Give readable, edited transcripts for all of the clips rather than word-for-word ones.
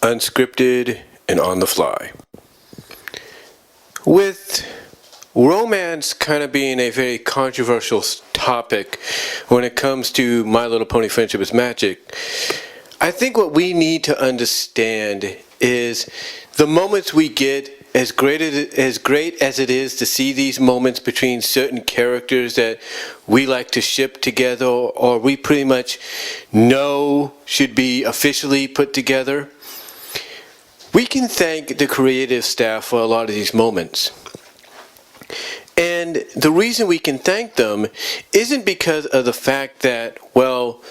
unscripted and on the fly. With romance kind of being a very controversial topic when it comes to My Little Pony Friendship is Magic, I think what we need to understand is the moments we get, as great as it is to see these moments between certain characters that we like to ship together or we pretty much know should be officially put together, we can thank the creative staff for a lot of these moments. And the reason we can thank them isn't because of the fact that, well,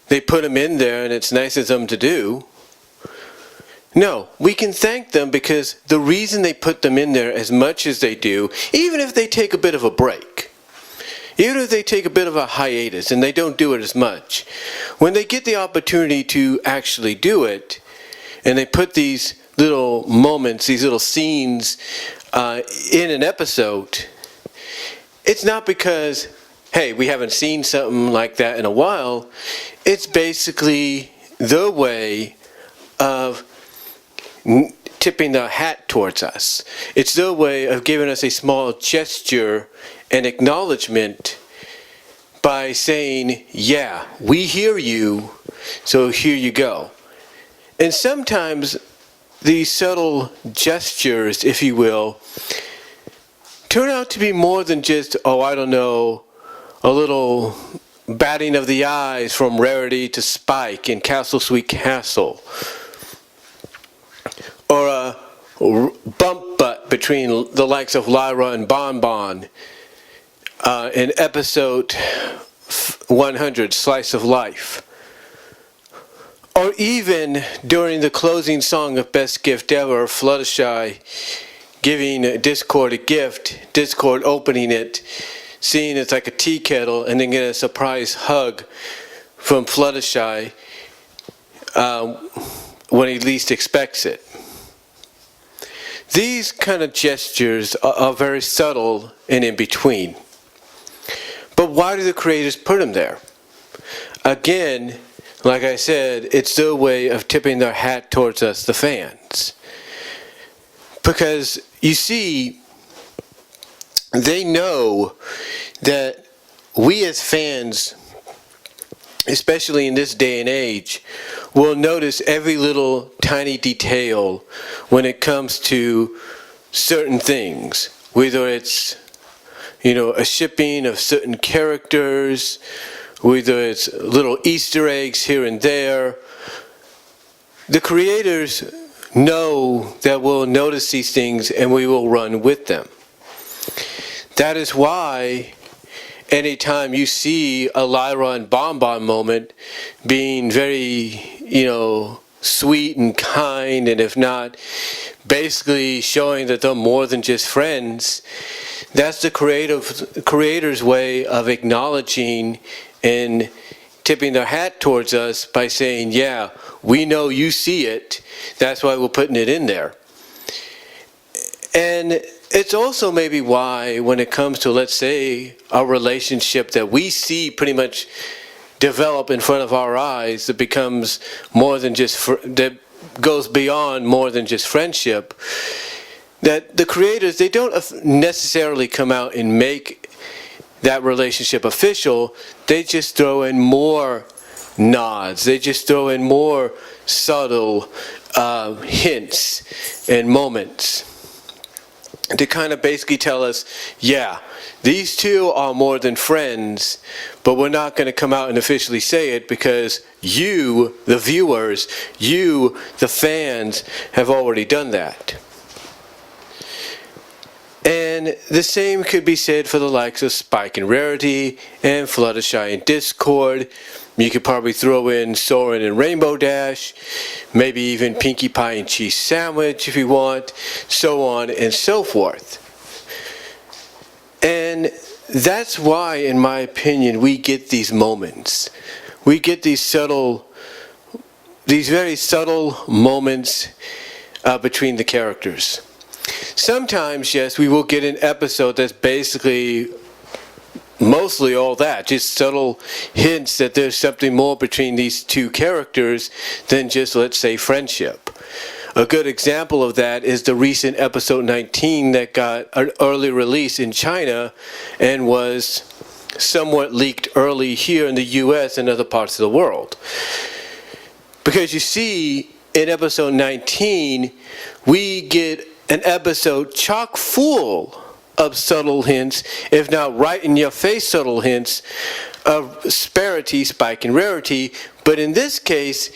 they put them in there and it's nice of them to do. No, we can thank them because the reason they put them in there as much as they do, even if they take a bit of a break, even if they take a bit of a hiatus and they don't do it as much, when they get the opportunity to actually do it, and they put these little moments, these little scenes in an episode, it's not because, hey, we haven't seen something like that in a while. It's basically the way of tipping the hat towards us. It's their way of giving us a small gesture and acknowledgement by saying, yeah, we hear you, so here you go. And sometimes these subtle gestures, if you will, turn out to be more than just, oh, I don't know, a little batting of the eyes from Rarity to Spike in Castle Sweet Castle, or a bump butt between the likes of Lyra and Bon Bon in episode 100, Slice of Life. Or even during the closing song of Best Gift Ever, Fluttershy giving Discord a gift, Discord opening it, seeing it's like a tea kettle, and then getting a surprise hug from Fluttershy when he least expects it. These kind of gestures are very subtle and in between. But why do the creators put them there? Again, like I said, it's their way of tipping their hat towards us, the fans. Because, you see, they know that we as fans, especially in this day and age, will notice every little tiny detail when it comes to certain things. Whether it's, a shipping of certain characters, whether it's little Easter eggs here and there. The creators know that we'll notice these things and we will run with them. That is why anytime you see a Lyra and Bon Bon moment being very, sweet and kind, and if not, basically showing that they're more than just friends, that's the creator's way of acknowledging and tipping their hat towards us by saying, yeah, we know you see it, that's why we're putting it in there. And it's also maybe why when it comes to, let's say, a relationship that we see pretty much develop in front of our eyes that becomes more than just, that goes beyond more than just friendship, that the creators, they don't necessarily come out and make that relationship official. They just throw in more nods. They just throw in more subtle hints and moments to kind of basically tell us, yeah, these two are more than friends, but we're not going to come out and officially say it because you, the viewers, you, the fans, have already done that. And the same could be said for the likes of Spike and Rarity and Fluttershy and Discord. You could probably throw in Soren and Rainbow Dash, maybe even Pinkie Pie and Cheese Sandwich if you want, so on and so forth. And that's why, in my opinion, we get these moments. We get these very subtle moments between the characters. Sometimes, yes, we will get an episode that's basically mostly all that, just subtle hints that there's something more between these two characters than just, let's say, friendship. A good example of that is the recent episode 19 that got an early release in China and was somewhat leaked early here in the US and other parts of the world. Because you see, in episode 19, we get an episode chock full of subtle hints, if not right in your face subtle hints, of Sparity, spike, and rarity. But in this case,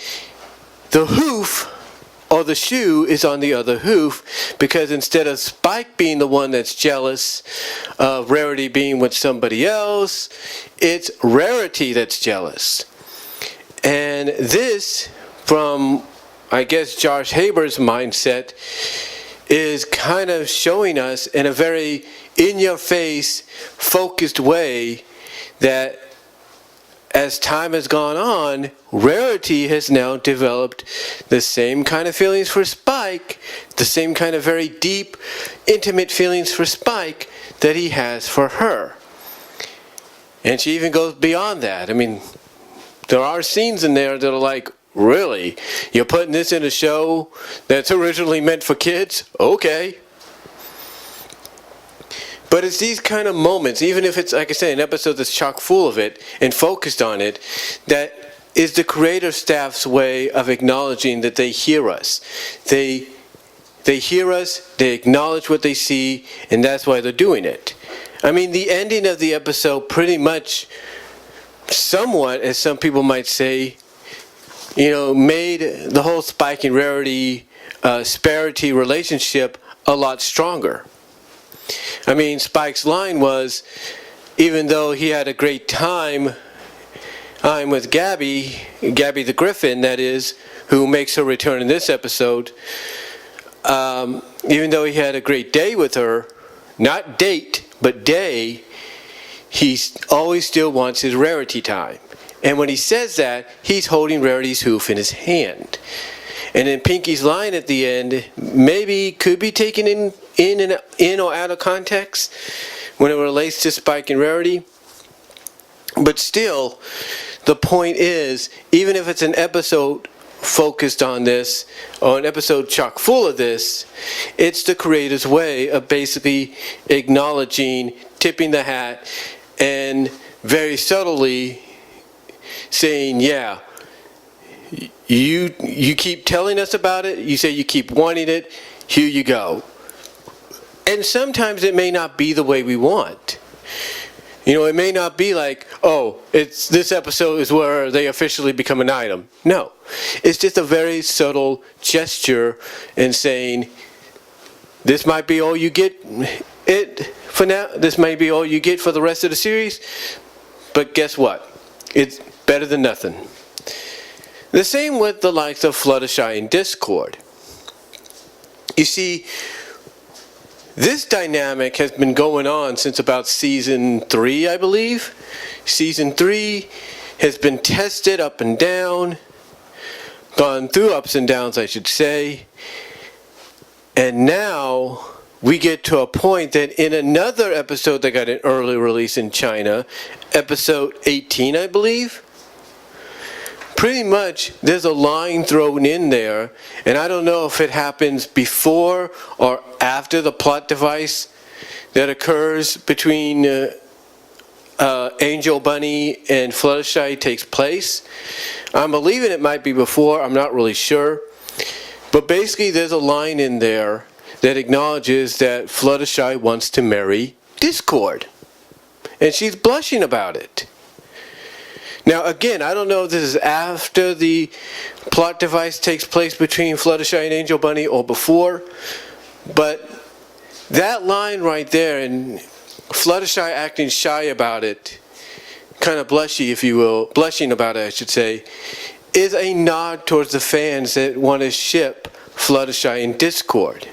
the hoof or the shoe is on the other hoof, because instead of Spike being the one that's jealous of Rarity being with somebody else, it's Rarity that's jealous. And this, from I guess Josh Haber's mindset, is kind of showing us in a very in-your-face, focused way that as time has gone on, Rarity has now developed the same kind of feelings for Spike, the same kind of very deep, intimate feelings for Spike that he has for her. And she even goes beyond that. I mean, there are scenes in there that are like, really? You're putting this in a show that's originally meant for kids? Okay. But it's these kind of moments, even if it's, like I said, an episode that's chock full of it and focused on it, that is the creative staff's way of acknowledging that they hear us. They hear us, they acknowledge what they see, and that's why they're doing it. I mean, the ending of the episode pretty much, somewhat, as some people might say, made the whole Spike and Rarity, Sparity relationship a lot stronger. I mean, Spike's line was, even though he had a great time with Gabby the Griffin, that is, who makes her return in this episode, even though he had a great day with her, not date, but day, he always still wants his Rarity time. And when he says that, he's holding Rarity's hoof in his hand. And then Pinky's line at the end maybe could be taken in or out of context when it relates to Spike and Rarity. But still, the point is, even if it's an episode focused on this, or an episode chock full of this, it's the creator's way of basically acknowledging, tipping the hat, and very subtly saying, yeah, you keep telling us about it, you say you keep wanting it, here you go. And sometimes it may not be the way we want. It may not be like, oh, this episode is where they officially become an item. No. It's just a very subtle gesture in saying, this might be all you get for now, this may be all you get for the rest of the series, but guess what? It's better than nothing. The same with the likes of Fluttershy and Discord. You see, this dynamic has been going on since about season 3, I believe. Season 3 has been tested up and down, gone through ups and downs, I should say. And now we get to a point that in another episode that got an early release in China, episode 18, I believe, pretty much there's a line thrown in there, and I don't know if it happens before or after the plot device that occurs between Angel Bunny and Fluttershy takes place. I'm believing it might be before, I'm not really sure. But basically there's a line in there that acknowledges that Fluttershy wants to marry Discord. And she's blushing about it. Now again, I don't know if this is after the plot device takes place between Fluttershy and Angel Bunny or before, but that line right there, and Fluttershy acting shy about it, kind of blushy if you will, blushing about it I should say, is a nod towards the fans that want to ship Fluttershy and Discord.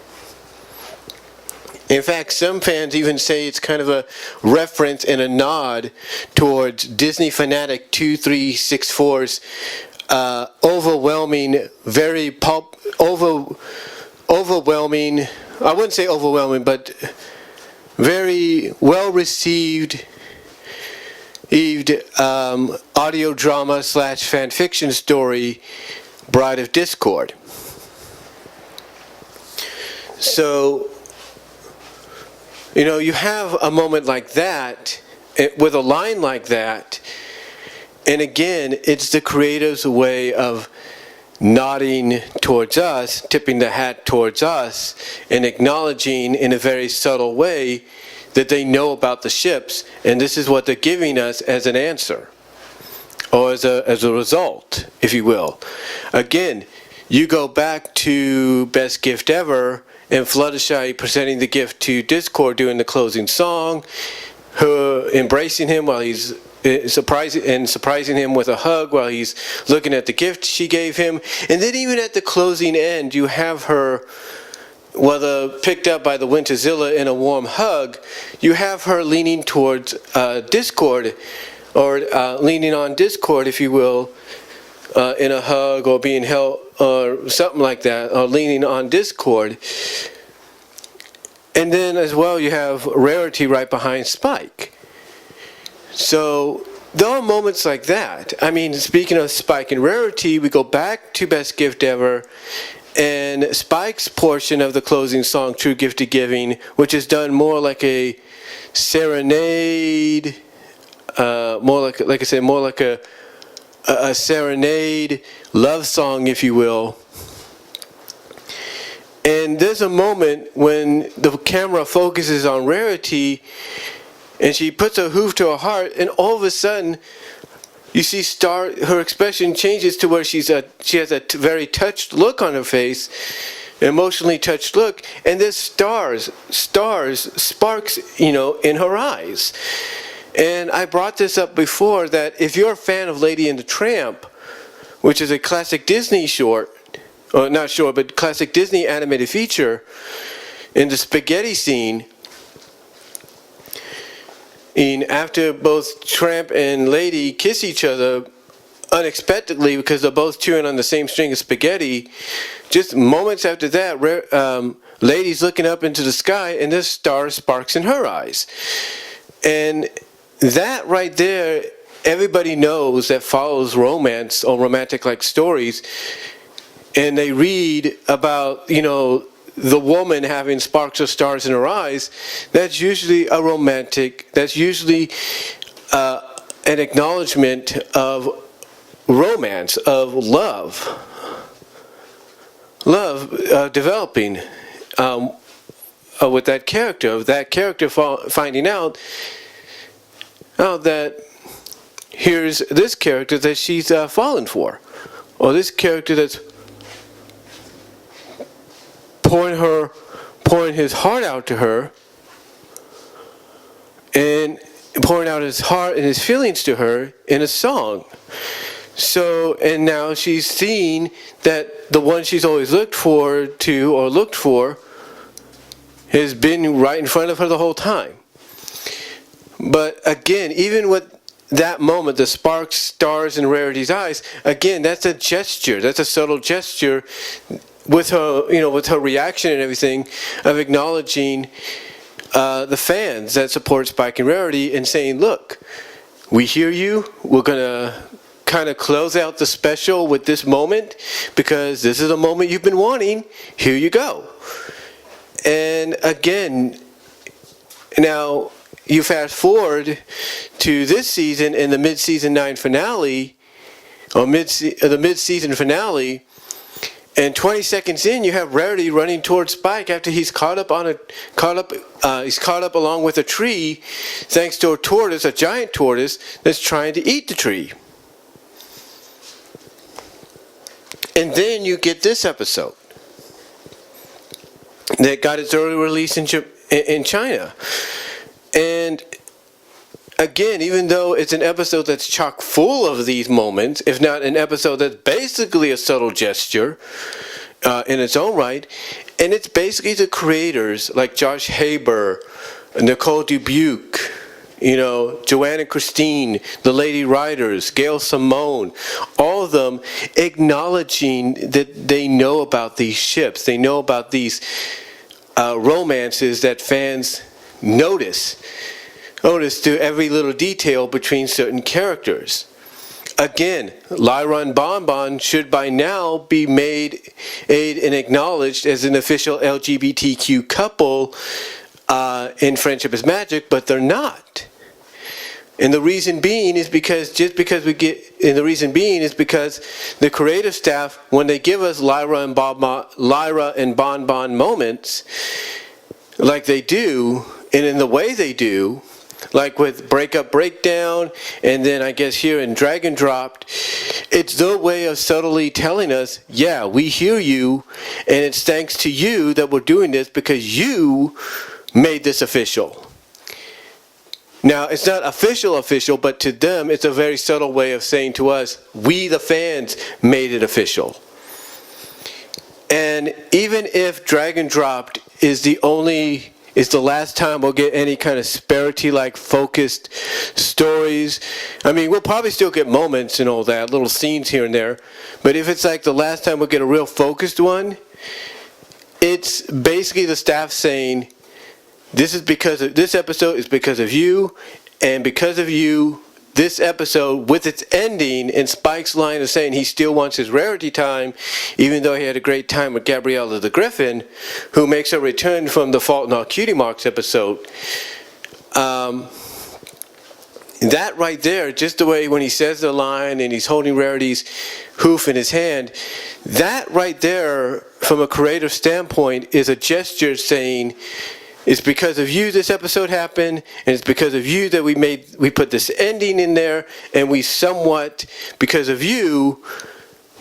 In fact, some fans even say it's kind of a reference and a nod towards Disney Fanatic 2364's overwhelming, overwhelming, I wouldn't say overwhelming, but very well received audio drama / fan fiction story, Bride of Discord. So, you have a moment like that, with a line like that, and again, it's the creative's way of nodding towards us, tipping the hat towards us, and acknowledging in a very subtle way that they know about the ships, and this is what they're giving us as an answer, or as a result, if you will. Again, you go back to Best Gift Ever, and Fluttershy presenting the gift to Discord during the closing song, her embracing him while he's surprising him with a hug while he's looking at the gift she gave him. And then even at the closing end, you have her, whether picked up by the Winterzilla in a warm hug, you have her leaning towards Discord, or leaning on Discord, if you will, in a hug or being held, or something like that, or leaning on Discord. And then as well, you have Rarity right behind Spike. So there are moments like that. I mean, speaking of Spike and Rarity, we go back to Best Gift Ever, and Spike's portion of the closing song, True Gift of Giving, which is done more like a serenade, more like I said, more like a serenade love song, if you will. And there's a moment when the camera focuses on Rarity, and she puts her hoof to her heart, and all of a sudden, you see her expression changes to where she has a very touched look on her face, an emotionally touched look, and there's sparks, in her eyes. And I brought this up before, that if you're a fan of Lady and the Tramp, which is a classic Disney short, or not short, but classic Disney animated feature, in the spaghetti scene, after both Tramp and Lady kiss each other unexpectedly because they're both chewing on the same string of spaghetti, just moments after that, Lady's looking up into the sky, and there's sparks in her eyes. And that right there, everybody knows that follows romance or romantic-like stories, and they read about, the woman having sparks or stars in her eyes, that's usually that's usually an acknowledgement of romance, of love developing with that character finding out that here's this character that she's fallen for, or this character that's pouring his heart out to her, and pouring out his heart and his feelings to her in a song. So, and now she's seeing that the one she's always looked for has been right in front of her the whole time. But again, even with that moment, the sparks, stars in Rarity's eyes, again, that's a gesture. That's a subtle gesture with her, with her reaction and everything, of acknowledging the fans that support Spike and Rarity, and saying, look, we hear you. We're going to kind of close out the special with this moment, because this is a moment you've been wanting. Here you go. And again, now you fast forward to this season in the mid-season 9 finale, or the mid-season finale, and 20 seconds in, you have Rarity running towards Spike after he's caught up along with a tree, thanks to a giant tortoise that's trying to eat the tree. And then you get this episode that got its early release in China. And again, even though it's an episode that's chock full of these moments, if not an episode that's basically a subtle gesture in its own right, and it's basically the creators like Josh Haber, Nicole Dubuque, Joanne and Christine, the Lady Writers, Gail Simone, all of them acknowledging that they know about these ships, they know about these romances that fans notice. notice to every little detail between certain characters. Again, Lyra and Bonbon should by now be made and acknowledged as an official LGBTQ couple in Friendship is Magic, but they're not. And the reason being is because the creative staff, when they give us Lyra and Bonbon moments, like they do, and in the way they do, like with Breakup Breakdown, and then I guess here in Dragon Dropped, it's their way of subtly telling us, yeah, we hear you, and it's thanks to you that we're doing this because you made this official. Now, it's not official, but to them, it's a very subtle way of saying to us, we the fans made it official. And even if Dragon Dropped is the last time we'll get any kind of Sparity-like focused stories. I mean, we'll probably still get moments and all that, little scenes here and there. But if it's like the last time we'll get a real focused one, it's basically the staff saying, this episode is because of you, and because of you, this episode, with its ending, and Spike's line of saying he still wants his Rarity time, even though he had a great time with Gabriella the Griffin, who makes a return from the Fault in Our Cutie Marks episode. That right there, just the way when he says the line and he's holding Rarity's hoof in his hand, that right there, from a creative standpoint, is a gesture saying, it's because of you this episode happened, and it's because of you that we put this ending in there, and we somewhat, because of you,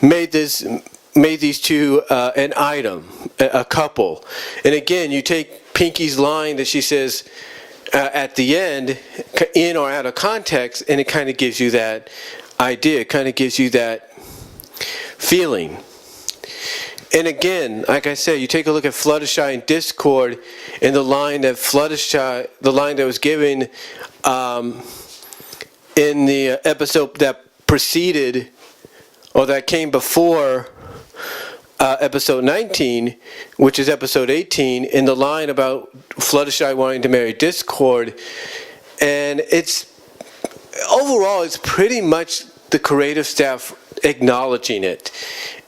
made these two an item, a couple. And again, you take Pinky's line that she says at the end, in or out of context, and it kind of gives you that idea, it kind of gives you that feeling. And again, like I said, you take a look at Fluttershy and Discord, and the line that was given in the episode that preceded, or that came before episode 19, which is episode 18, in the line about Fluttershy wanting to marry Discord. And overall, it's pretty much the creative staff acknowledging it.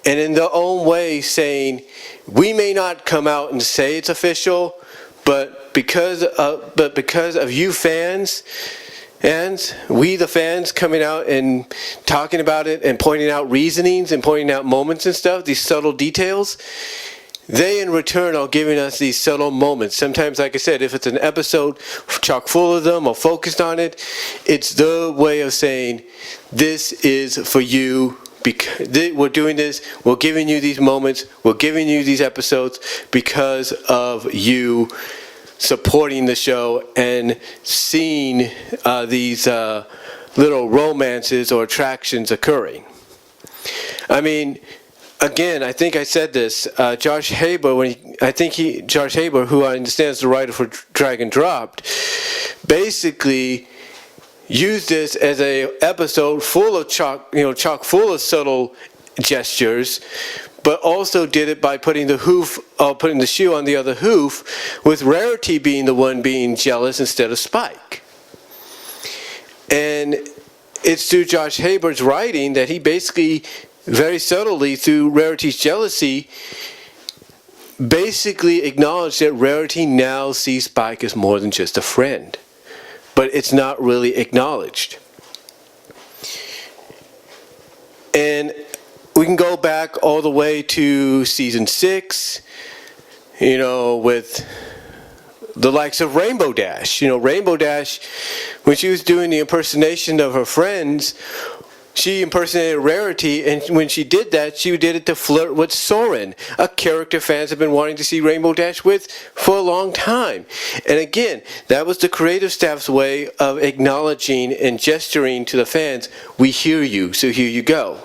And in their own way saying, we may not come out and say it's official, but because of you fans, and we the fans coming out and talking about it and pointing out reasonings and pointing out moments and stuff, these subtle details, they in return are giving us these subtle moments. Sometimes, like I said, if it's an episode chock full of them or focused on it, it's the way of saying, this is for you. We're doing this, we're giving you these moments, we're giving you these episodes because of you supporting the show and seeing these little romances or attractions occurring. I mean, again, I think I said this, Josh Haber, Josh Haber, who I understand is the writer for Dragon Dropped, basically used this as a episode full of chock full of subtle gestures, but also did it by putting the shoe on the other hoof, with Rarity being the one being jealous instead of Spike. And it's through Josh Haber's writing that he basically, very subtly, through Rarity's jealousy, basically acknowledged that Rarity now sees Spike as more than just a friend. But it's not really acknowledged. And we can go back all the way to season 6, with the likes of Rainbow Dash. Rainbow Dash, when she was doing the impersonation of her friends, she impersonated Rarity, and when she did that, she did it to flirt with Soren, a character fans have been wanting to see Rainbow Dash with for a long time. And again, that was the creative staff's way of acknowledging and gesturing to the fans, we hear you, so here you go.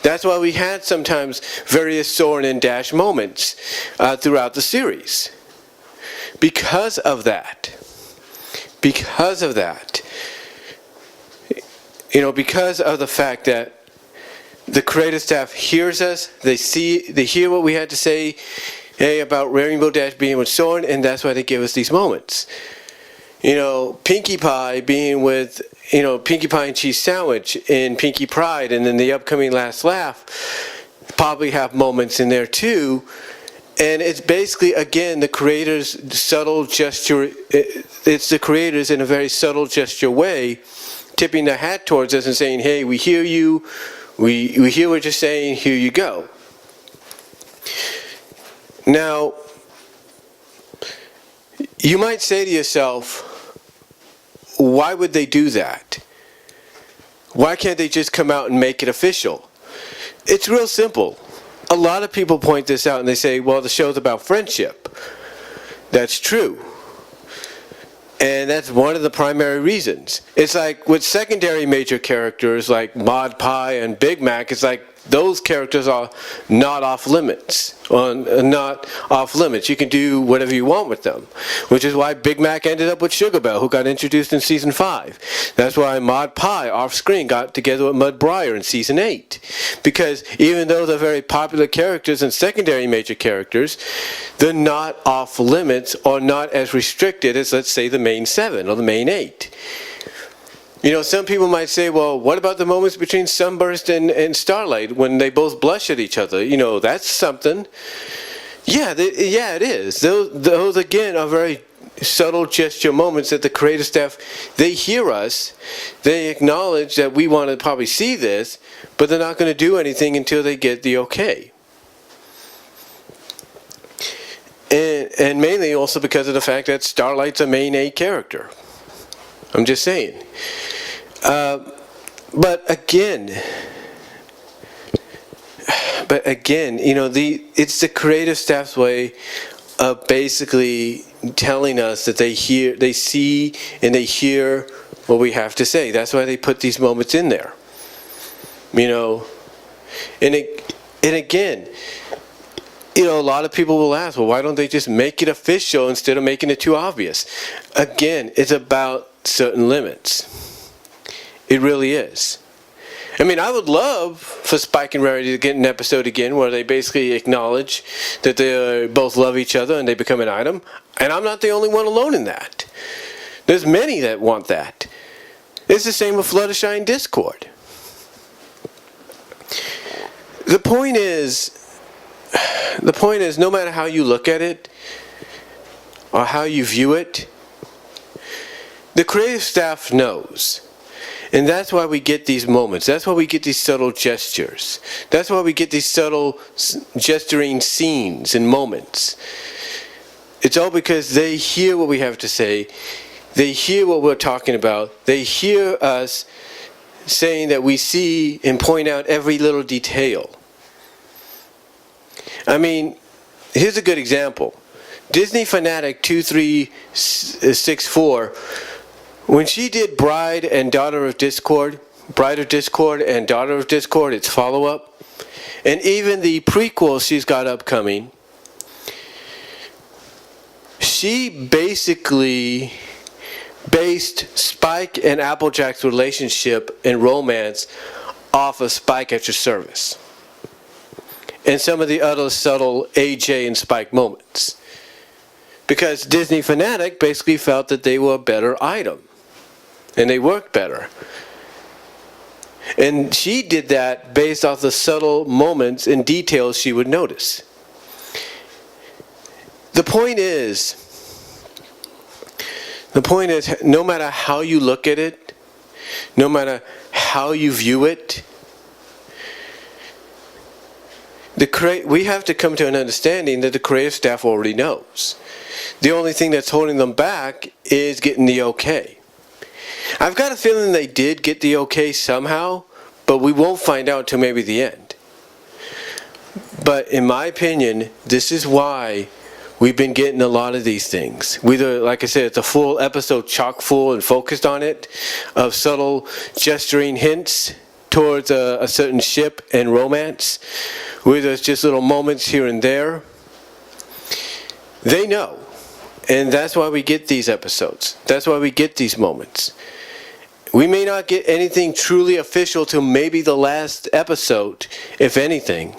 That's why we had sometimes various Soren and Dash moments throughout the series. Because of that. Because of the fact that the creative staff hears us, they hear what we had to say about Rainbow Dash being with Soren, and that's why they give us these moments. Pinkie Pie being with, Pinkie Pie and cheese sandwich in Pinkie Pride, and then the upcoming Last Laugh probably have moments in there too. And it's basically, again, the creators' subtle gesture. It's the creators in a very subtle gesture way tipping the hat towards us and saying, hey, we hear you, we hear what you're saying, here you go. Now, you might say to yourself, why would they do that? Why can't they just come out and make it official? It's real simple. A lot of people point this out and they say, well, the show's about friendship. That's true. And that's one of the primary reasons. It's like with secondary major characters like Mod Pie and Big Mac, it's like those characters are not off limits. Not off limits. You can do whatever you want with them. Which is why Big Mac ended up with Sugar Belle, who got introduced in Season 5. That's why Mod Pie, off-screen, got together with Mud Briar in Season 8. Because even though they're very popular characters and secondary major characters, they're not off limits or not as restricted as, let's say, the main 7 or the main 8. Some people might say, well, what about the moments between Sunburst and Starlight when they both blush at each other? That's something. Yeah, it is. Those, again, are very subtle gesture moments that the creative staff, they hear us, they acknowledge that we want to probably see this, but they're not going to do anything until they get the okay. And mainly also because of the fact that Starlight's a main A character. I'm just saying. But again, it's the creative staff's way of basically telling us that they see, and they hear what we have to say. That's why they put these moments in there. And again, a lot of people will ask, well, why don't they just make it official instead of making it too obvious? Again, it's about certain limits. It really is. I would love for Spike and Rarity to get an episode again where they basically acknowledge that they both love each other and they become an item. And I'm not the only one alone in that. There's many that want that. It's the same with Fluttershy and Discord. The point is, no matter how you look at it or how you view it, the creative staff knows. And that's why we get these moments. That's why we get these subtle gestures. That's why we get these subtle gesturing scenes and moments. It's all because they hear what we have to say. They hear what we're talking about. They hear us saying that we see and point out every little detail. Here's a good example. Disney Fanatic 2364, when she did Bride and Daughter of Discord, Bride of Discord and Daughter of Discord, its follow-up, and even the prequel she's got upcoming, she basically based Spike and Applejack's relationship and romance off of Spike at Your Service. And some of the other subtle AJ and Spike moments. Because Disney Fanatic basically felt that they were a better item. And they worked better. And she did that based off the subtle moments and details she would notice. The point is, no matter how you look at it, no matter how you view it, we have to come to an understanding that the creative staff already knows. The only thing that's holding them back is getting the okay. I've got a feeling they did get the okay somehow, but we won't find out till maybe the end. But in my opinion, this is why we've been getting a lot of these things. Whether, like I said, it's a full episode chock full and focused on it, of subtle gesturing hints towards a certain ship and romance, whether it's just little moments here and there. They know. And that's why we get these episodes. That's why we get these moments. We may not get anything truly official till maybe the last episode, if anything.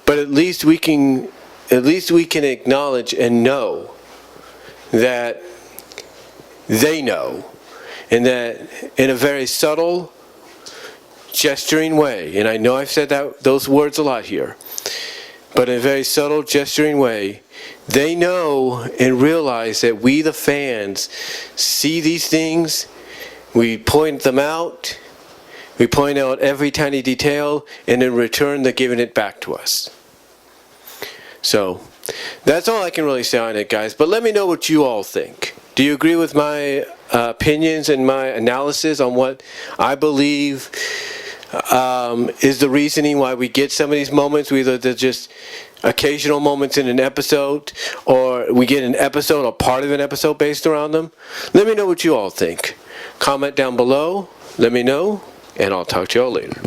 But at least we can acknowledge and know that they know. And that in a very subtle, gesturing way, and I know I've said those words a lot here, but in a very subtle, gesturing way, they know and realize that we, the fans, see these things, we point them out, we point out every tiny detail, and in return, they're giving it back to us. So, that's all I can really say on it, guys, but let me know what you all think. Do you agree with my opinions and my analysis on what I believe is the reasoning why we get some of these moments, whether they're just occasional moments in an episode or we get an episode or part of an episode based around them? Let me know what you all think. Comment down below, let me know, and I'll talk to you all later.